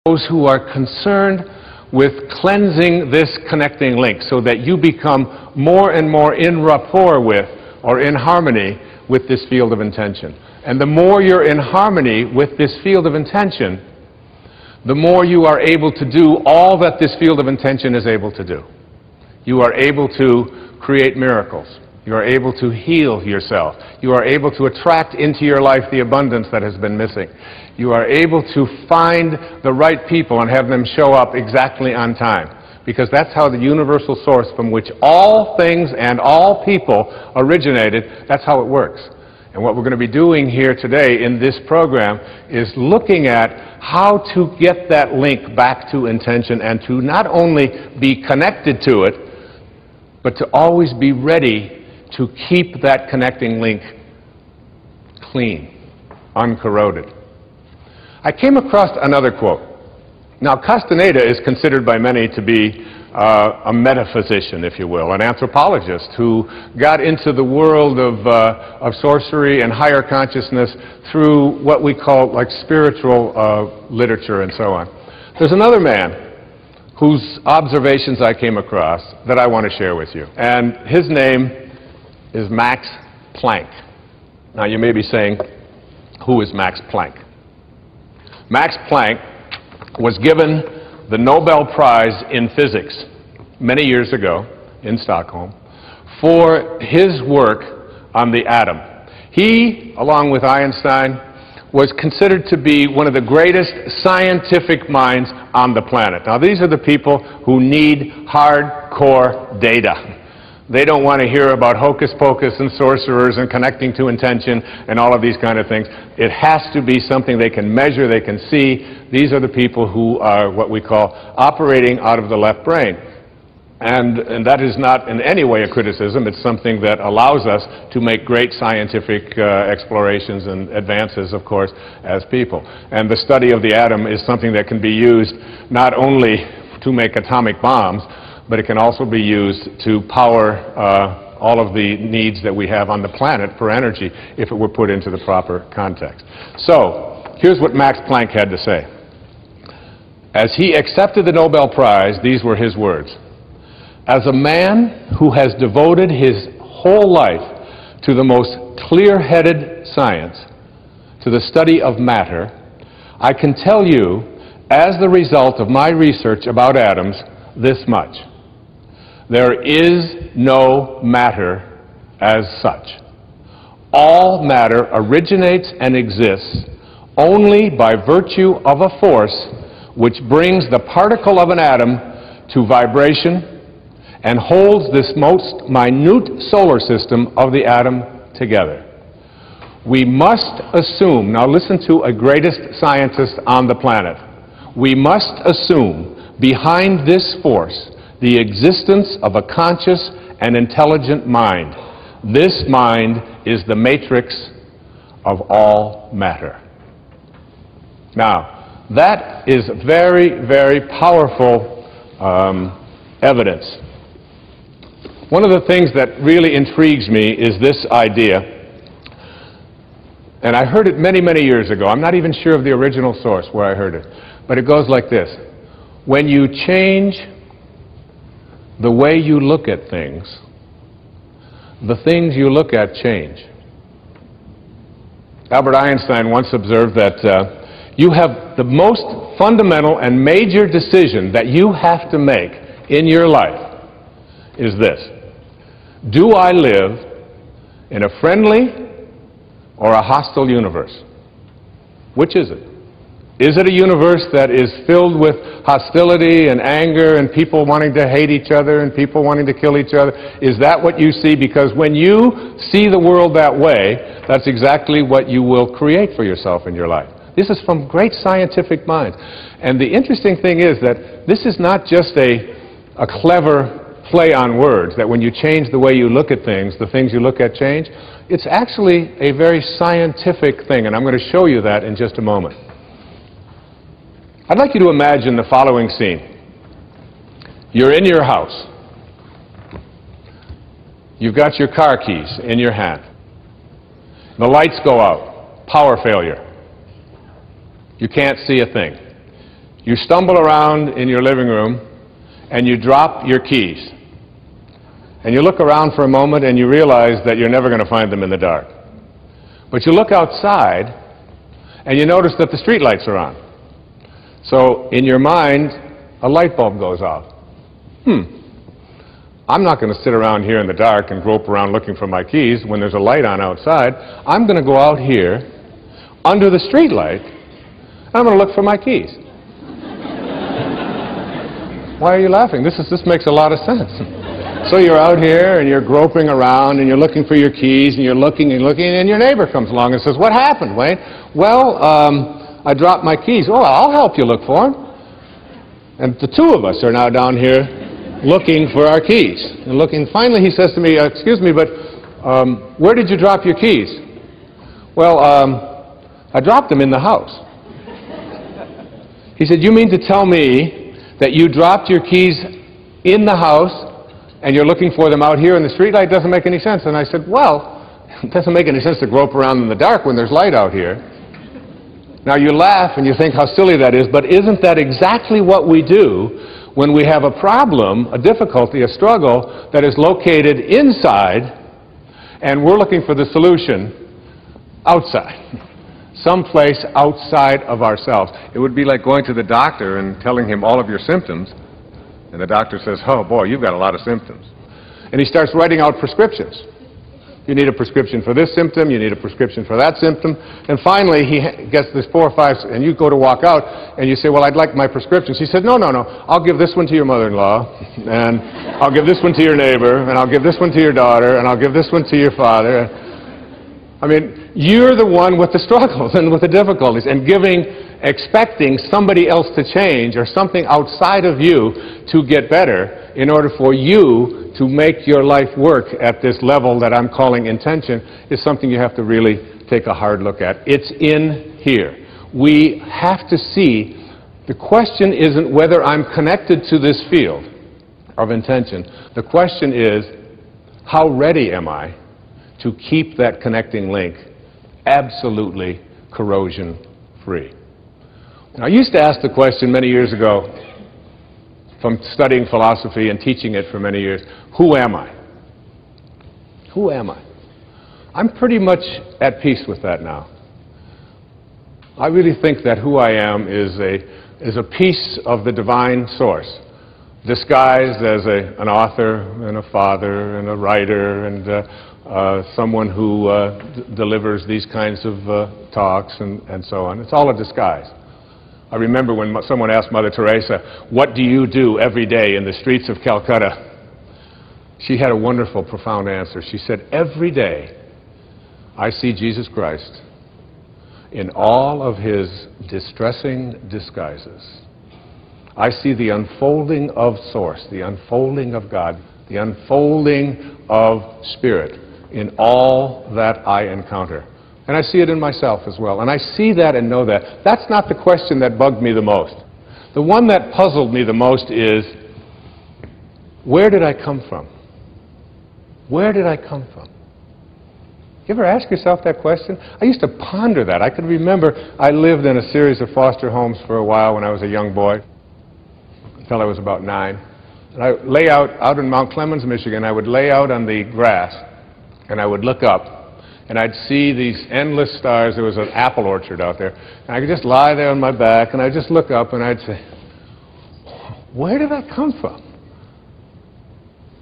those who are concerned with cleansing this connecting link so that you become more and more in rapport with or in harmony with this field of intention. And the more you're in harmony with this field of intention, the more you are able to do all that this field of intention is able to do. You are able to create miracles. You are able to heal yourself. You are able to attract into your life the abundance that has been missing. You are able to find the right people and have them show up exactly on time. Because that's how the universal source from which all things and all people originated, that's how it works. And what we're going to be doing here today in this program is looking at how to get that link back to intention and to not only be connected to it, but to always be ready to keep that connecting link clean, uncorroded. I came across another quote. Now, Castaneda is considered by many to be a metaphysician, if you will, an anthropologist who got into the world of sorcery and higher consciousness through what we call like spiritual literature and so on. There's another man whose observations I came across that I want to share with you. And his name is Max Planck. Now, you may be saying, who is Max Planck? Max Planck was given the Nobel Prize in Physics many years ago in Stockholm for his work on the atom. He, along with Einstein, was considered to be one of the greatest scientific minds on the planet. Now, these are the people who need hardcore data. They don't want to hear about hocus pocus and sorcerers and connecting to intention and all of these kind of things. It has to be something they can measure, they can see. These are the people who are what we call operating out of the left brain. And that is not in any way a criticism. It's something that allows us to make great scientific explorations and advances, of course, as people. And the study of the atom is something that can be used not only to make atomic bombs, but it can also be used to power all of the needs that we have on the planet for energy if it were put into the proper context. So, here's what Max Planck had to say. As he accepted the Nobel Prize, these were his words. As a man who has devoted his whole life to the most clear-headed science, to the study of matter, I can tell you, as the result of my research about atoms, this much. There is no matter as such. All matter originates and exists only by virtue of a force which brings the particle of an atom to vibration and holds this most minute solar system of the atom together. We must assume, now listen to a greatest scientist on the planet, we must assume behind this force the existence of a conscious and intelligent mind. This mind is the matrix of all matter. Now, that is very, very powerful evidence. One of the things that really intrigues me is this idea, and I heard it many, many years ago. I'm not even sure of the original source where I heard it, but it goes like this. When you change the way you look at things, the things you look at change. Albert Einstein once observed that you have the most fundamental and major decision that you have to make in your life is this. Do I live in a friendly or a hostile universe? Which is it? Is it a universe that is filled with hostility and anger and people wanting to hate each other and people wanting to kill each other? Is that what you see? Because when you see the world that way, that's exactly what you will create for yourself in your life. This is from great scientific minds. And the interesting thing is that this is not just a clever play on words, that when you change the way you look at things, the things you look at change. It's actually a very scientific thing, and I'm going to show you that in just a moment. I'd like you to imagine the following scene. You're in your house. You've got your car keys in your hand. The lights go out. Power failure. You can't see a thing. You stumble around in your living room and you drop your keys. And you look around for a moment and you realize that you're never going to find them in the dark. But you look outside and you notice that the street lights are on. So in your mind, a light bulb goes off. I'm not going to sit around here in the dark and grope around looking for my keys when there's a light on outside. I'm going to go out here under the street light and I'm going to look for my keys. Why are you laughing? This makes a lot of sense. So you're out here and you're groping around and you're looking for your keys and you're looking and looking, and your neighbor comes along and says, "What happened, Wayne?" "Well, I dropped my keys." "Oh, I'll help you look for them." And the two of us are now down here looking for our keys. And looking. Finally he says to me, "Excuse me, but where did you drop your keys?" "Well, I dropped them in the house." He said, "You mean to tell me that you dropped your keys in the house and you're looking for them out here in the street light? Doesn't make any sense." And I said, "Well, it doesn't make any sense to grope around in the dark when there's light out here." Now you laugh and you think how silly that is, but isn't that exactly what we do when we have a problem, a difficulty, a struggle that is located inside and we're looking for the solution outside, someplace outside of ourselves? It would be like going to the doctor and telling him all of your symptoms, and the doctor says, "Oh boy, you've got a lot of symptoms." And he starts writing out prescriptions. You need a prescription for this symptom, you need a prescription for that symptom, and finally he gets this 4 or 5, and you go to walk out, and you say, "Well, I'd like my prescriptions." He said, no, "I'll give this one to your mother-in-law, and I'll give this one to your neighbor, and I'll give this one to your daughter, and I'll give this one to your father." I mean, you're the one with the struggles and with the difficulties, and expecting somebody else to change or something outside of you to get better in order for you to make your life work at this level that I'm calling intention is something you have to really take a hard look at. It's in here. We have to see, the question isn't whether I'm connected to this field of intention. The question is, how ready am I to keep that connecting link absolutely corrosion-free? I used to ask the question many years ago, from studying philosophy and teaching it for many years, who am I? Who am I? I'm pretty much at peace with that now. I really think that who I am is a piece of the divine source, disguised as an author and a father and a writer and someone who delivers these kinds of talks and so on. It's all a disguise. I remember when someone asked Mother Teresa, "What do you do every day in the streets of Calcutta?" She had a wonderful, profound answer. She said, "Every day I see Jesus Christ in all of his distressing disguises. I see the unfolding of Source, the unfolding of God, the unfolding of Spirit in all that I encounter." And I see it in myself as well. And I see that and know that. That's not the question that bugged me the most. The one that puzzled me the most is, where did I come from? Where did I come from? You ever ask yourself that question? I used to ponder that. I could remember I lived in a series of foster homes for a while when I was a young boy, until I was about 9. And I lay out in Mount Clemens, Michigan. I would lay out on the grass, and I would look up. And I'd see these endless stars. There was an apple orchard out there. And I could just lie there on my back, and I'd just look up, and I'd say, where did I come from?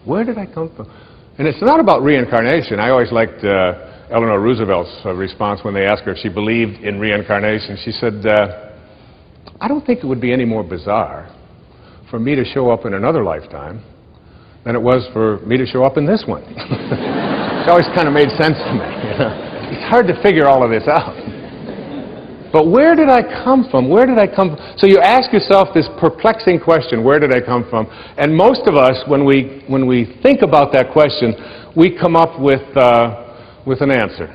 Where did I come from? And it's not about reincarnation. I always liked Eleanor Roosevelt's response when they asked her if she believed in reincarnation. She said, "I don't think it would be any more bizarre for me to show up in another lifetime than it was for me to show up in this one." It always kind of made sense to me. You know? It's hard to figure all of this out. But where did I come from? Where did I come from? So you ask yourself this perplexing question, where did I come from? And most of us, when we think about that question, we come up with an answer.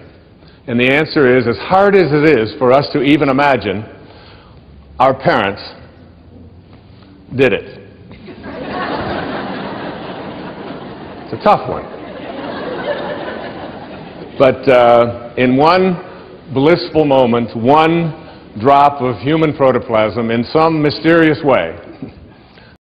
And the answer is, as hard as it is for us to even imagine, our parents did it. It's a tough one. But in one blissful moment, one drop of human protoplasm in some mysterious way